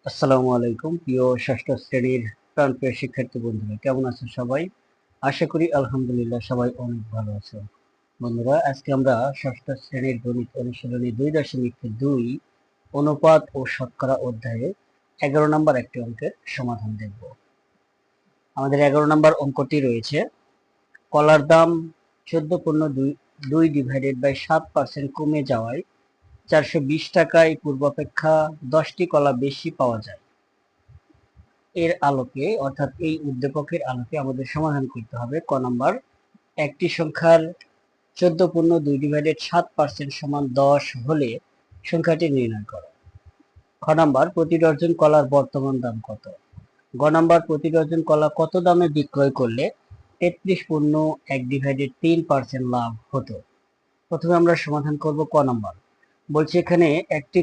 আসসালামু আলাইকুম প্রিয় ষষ্ঠ শ্রেণীর প্রাণপ্রিয় শিক্ষার্থী বন্ধুরা, কেমন আছো সবাই? আশা করি আলহামদুলিল্লাহ সবাই অনেক ভালো আছো। বন্ধুরা, আজকে আমরা ষষ্ঠ শ্রেণীর গণিত অনুশীলনী 2.2 অনুপাত ও শতকরা অধ্যায়ে 11 নম্বর একটি অঙ্কের সমাধান দেখব। আমাদের 11 নম্বর অঙ্কটি রয়েছে, কলার দাম 14.2 ÷ 7% কমে যাওয়ায় 420 টাকায় পূর্বাপেক্ষা 10টি কলা বেশি পাওয়া যায়। এর আলোকে অর্থাৎ এই উদ্দীপকের আলোকে আমাদের সমাধান করতে হবে। ক নাম্বার, একটি সংখ্যার 14.2 ÷ 7% সমান 10 হলে সংখ্যাটি নির্ণয় করো। খ নাম্বার, প্রতি ডজন কলার বর্তমান দাম কত? গ নাম্বার, প্রতি ডজন কলা কত দামে বিক্রয় করলে 33.1/3% লাভ হতো? প্রথমে আমরা সমাধান করব ক নাম্বার। বলছি এখানে একটি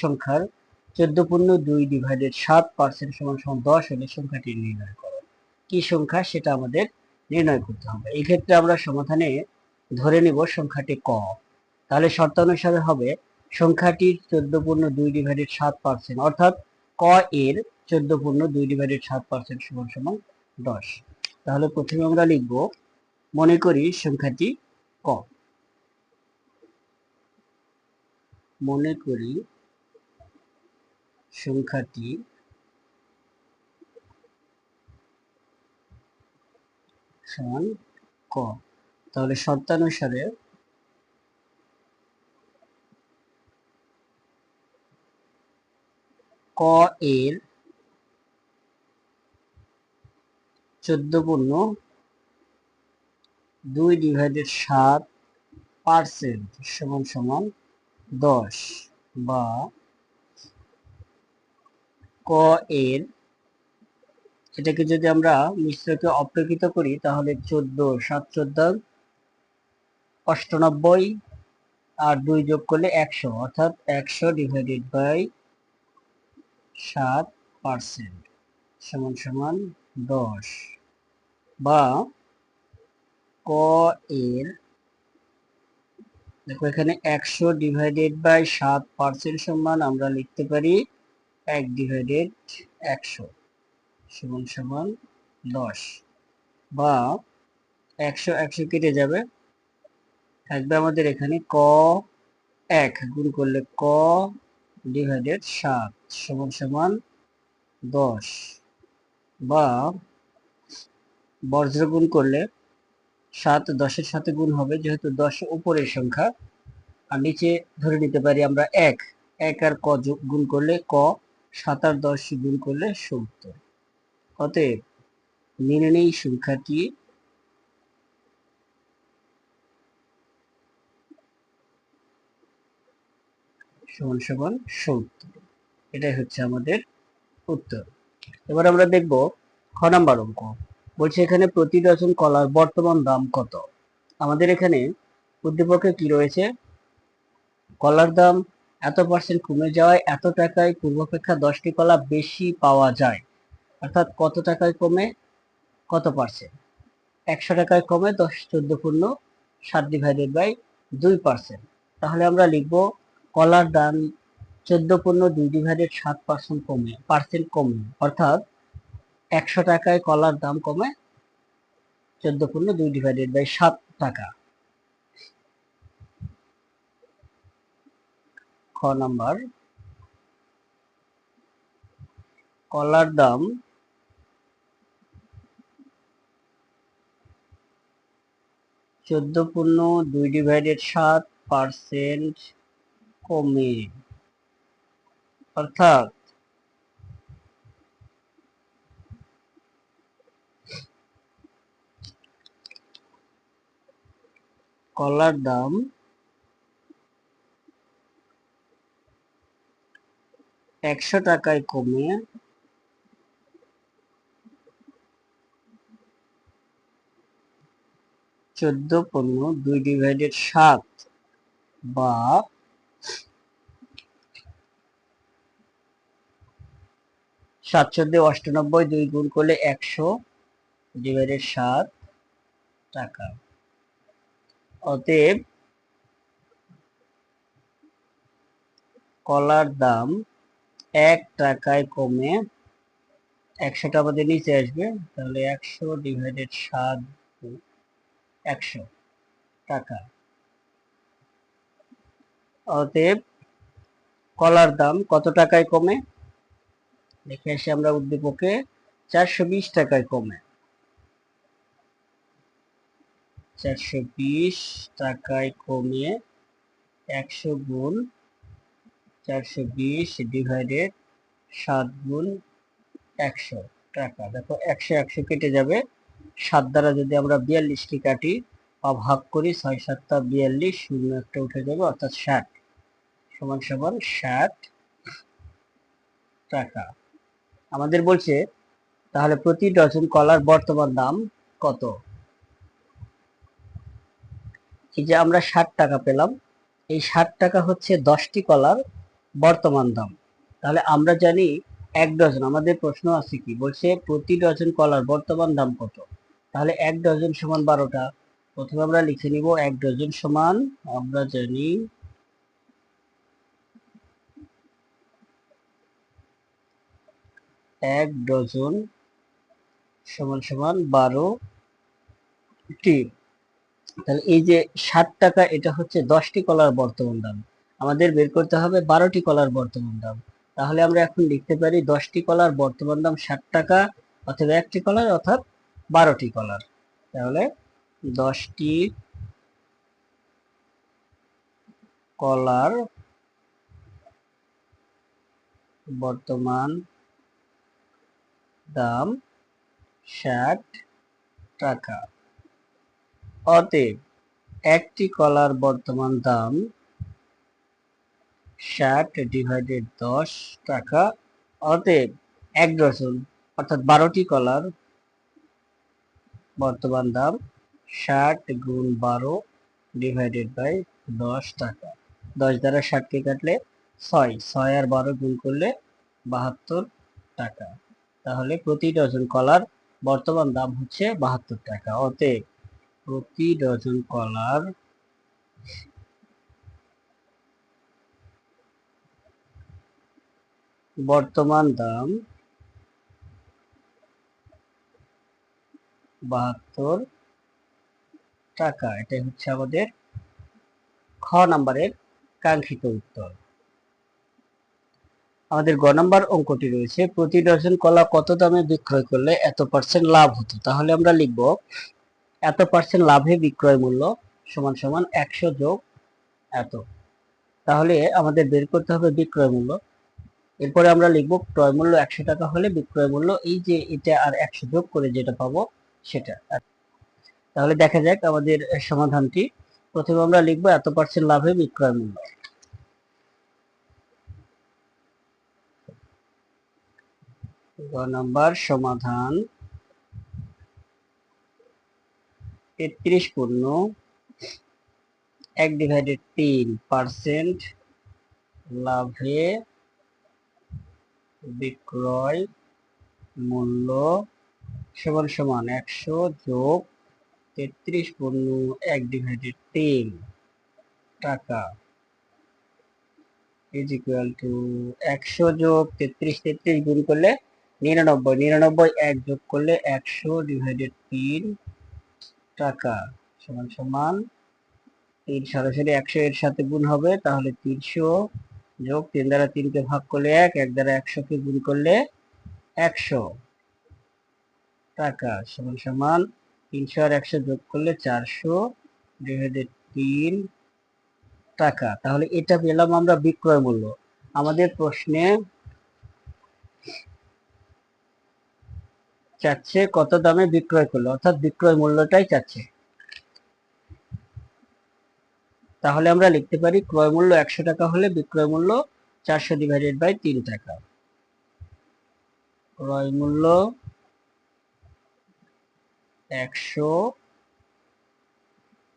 সংখ্যার 14.2 ÷ 7% সমান 10 হলে সংখ্যাটি নির্ণয় করো। কি সংখ্যা সেটা আমাদের নির্ণয় করতে হবে। এই ক্ষেত্রে আমরা সমাধানে ধরে নিব সংখ্যাটি ক। তাহলে শর্তানুসারে হবে সংখ্যাটির 14.2 ÷ 7% অর্থাৎ ক এর 14.2 ÷ 7% সমান সমান 10। তাহলে প্রথমে আমরা লিখব, মনে করি সংখ্যাটি ক। মনে করি সংখ্যাটি সমান ক। তাহলে শর্তানুসারে ক এর 14.2 ÷ 7% সমান সমান 10, বা ক এর, এটাকে যদি আমরা মিশ্রকে অপ্রকৃত করি তাহলে 14, 7 14 98 আর 2 যোগ করলে 100, অর্থাৎ 100/7% সমান সমান 10, বা ক এর, দেখো এখানে 100/7% সমান আমরা লিখতে পারি 1/100 সমান সমান 10, বা 100 100 কেটে যাবে, থাকবে আমাদের এখানে ক 1 গুণ করলে ক / 7 সমান সমান 10, বা বজ্র গুণ করলে 7 10-এর সাথে গুণ হবে, যেহেতু 10 উপরের সংখ্যা, আর নিচে ধরে নিতে পারি আমরা 1 আর ক গুণ করলে ক, 7 আর 10 গুণ করলে 70। অতএব নির্ণেয় সংখ্যাটি সমান সমান 70। এটাই হচ্ছে আমাদের উত্তর। এবার আমরা দেখব খ নাম্বার অঙ্ক। বলছে এখানে প্রতি ডজন কলার বর্তমান দাম কত? আমাদের এখানে উদ্দীপকে কি রয়েছে, কলার দাম এত পার্সেন্ট কমে যাওয়ায় এত টাকায় পূর্বাপেক্ষা 10টি কলা বেশি পাওয়া যায়। অর্থাৎ কত টাকায় কমে, কত পার্সেন্ট? 100 টাকায় কমে 14.7/2%। তাহলে আমরা লিখব কলার দাম 14.2 ÷ 7% কমে, অর্থাৎ 100 টাকায় কলার দাম কমে 14.2 ÷ 7 টাকা। খ নাম্বার, কলার দাম 14.2 ÷ 7% কমে, অর্থাৎ কলার দাম 100 টাকায় কমে 14.2 ÷ 7, বা 7×14 = 98, 2 গুণ করলে 100/7 টাকা। অতএব কলার দাম 1 টাকায় কমে 100টা আমাদের নিচে আসবে, তাহলে 100 ডিভাইডেড 7 100 টাকা। অতএব কলার দাম কত টাকায় কমে? দেখে আসি আমরা উদ্দীপকে 420 টাকায় কমে। 420 টাকায় কমে 100 গুণ 420 ডিভাইডেড 7 গুণ 100 টাকা। দেখো 100 100 কেটে যাবে, 7 দ্বারা যদি আমরা 42কে কাটি বা ভাগ করি, 6 7 42, শূন্য একটা উঠে যাবে, অর্থাৎ 60 সমান সমান 60 টাকা। আমাদের বলছে তাহলে প্রতি ডজন কলার বর্তমান দাম কত? এই যে আমরা 60 টাকা পেলাম, এই 60 টাকা হচ্ছে 10টি কলার বর্তমান দাম। তাহলে আমরা জানি 1 ডজন, আমাদের প্রশ্ন আছে কি বলছে প্রতি ডজন কলার বর্তমান দাম কত। তাহলে 1 ডজন সমান 12টা। প্রথমে আমরা লিখে নিব 1 ডজন সমান, আমরা জানি 1 ডজন সমান সমান 12টি। তাহলে এই যে 60 টাকা, এটা হচ্ছে 10টি কলার বর্তমান দাম। আমাদের বের করতে হবে 12টি কলার বর্তমান দাম। তাহলে আমরা এখন লিখতে পারি 10টি কলার বর্তমান দাম 60 টাকা, অথবা একটি কলার অর্থাৎ 12টি কলার। তাহলে 10টি কলার বর্তমান দাম 60 টাকা। অতএব একটি কলার বর্তমান দাম 60 ডিভাইডেড 10 টাকা। অতএব 1 ডজন অর্থাৎ 12টি কলার বর্তমান দাম 60 গুণ 12 ডিভাইডেড বাই 10 টাকা। 10 দ্বারা 60কে কাটলে 6, 6 আর 12 গুণ করলে 72 টাকা। তাহলে প্রতি ডজন কলার বর্তমান দাম হচ্ছে 72 টাকা। অতএব প্রতি ডজন কলার বর্তমান দাম 72 টাকা। এটাই হচ্ছে আমাদের খ নাম্বারের কাঙ্ক্ষিত উত্তর। আমাদের গ নাম্বার অঙ্কটি রয়েছে প্রতি ডজন কলা কত দামে বিক্রয় করলে এত % লাভ হতো। তাহলে আমরা লিখব এত % লাভে বিক্রয় মূল্য সমান সমান 100 যোগ এত। তাহলে আমাদের বের করতে হবে বিক্রয় মূল্য। এরপরে আমরা লিখব ক্রয় মূল্য 100 টাকা হলে বিক্রয় মূল্য, এই যে এটা আর 100 যোগ করে যেটা পাবো সেটা। তাহলে দেখা যাক আমাদের সমাধানটি। প্রথমে আমরা লিখব এত % লাভে বিক্রয় মূল্য। গ নাম্বার সমাধান 33 পূর্ণ 1/3% লাভে বিক্রয় মূল্য সমান সমান 100 যোগ 33 পূর্ণ 1/3 টাকা ইজ ইকুয়াল টু 100 যোগ 33, 33 গুণ করলে 99, 99 1 যোগ করলে 100/3 টাকা সমান সমান 3, সরাসরি 100 এর সাথে গুণ হবে, তাহলে 300 যোগ 3 দ্বারা 3কে ভাগ করলে 1, 1 দ্বারা 100কে গুণ করলে 100 টাকা সমান সমান 300 আর 100 যোগ করলে 400/3 টাকা। তাহলে এটা পেলাম আমরা বিক্রয় মূল্য। আমাদের প্রশ্নে চাচ্ছে কত দামে বিক্রয় করলো, অর্থাৎ বিক্রয় মূল্যটাই চাচ্ছে। তাহলে আমরা লিখতে পারি ক্রয় মূল্য 100 টাকা হলে বিক্রয় মূল্য 400/3 টাকা। ক্রয় মূল্য 100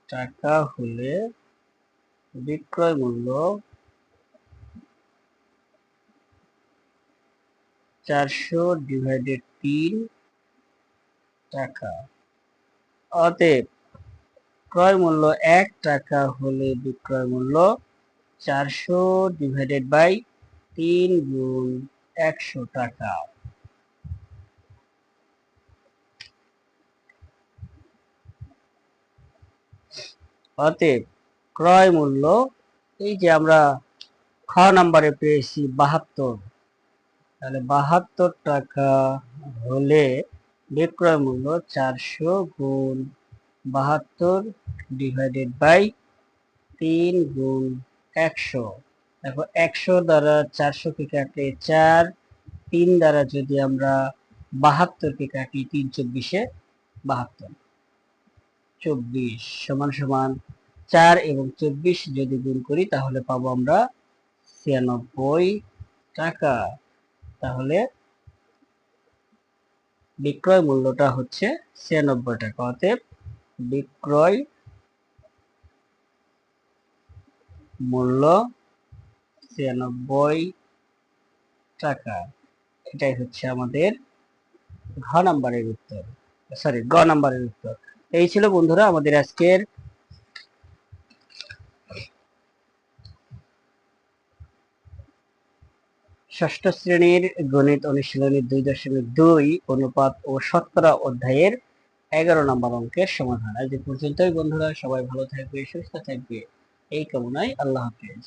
টাকা হলে বিক্রয় মূল্য 400/3 টাকা। অতএব ক্রয় মূল্য 1 টাকা হলে বিক্রয় মূল্য 400/3 গুণ 100 টাকা। অতএব ক্রয় মূল্য, এই যে আমরা খ নাম্বারে পেয়েছি 72, তাহলে 72 টাকা হলে বিক্রয় মূল্য 400 গুণ 72 ডিভাইডেড বাই 3 গুণ 100। দেখো 100 দ্বারা 400 কে কাটলে 4, 3 দ্বারা যদি আমরা 72 কে কাটি, 3 24 72, 24 সমান সমান 4 এবং 24 যদি গুণ করি তাহলে পাবো আমরা 96 টাকা। তাহলে বিক্রয় মূল্যটা হচ্ছে 96 টাকা। অতএব বিক্রয় মূল্য 96 টাকা। এটাই হচ্ছে আমাদের ঘ নাম্বারের উত্তর, সরি গ নাম্বারের উত্তর। এই ছিল বন্ধুরা আমাদের আজকের ষষ্ঠ শ্রেণীর গণিত অনুশীলনী 2.2 অনুপাত ও শতকরা অধ্যায়ের 11 নম্বর অঙ্কের সমাধান। আজ এ পর্যন্তই বন্ধুরা, সবাই ভালো থাকবে, সুস্থ থাকবে এই কামনায়। আল্লাহ হাফেজ।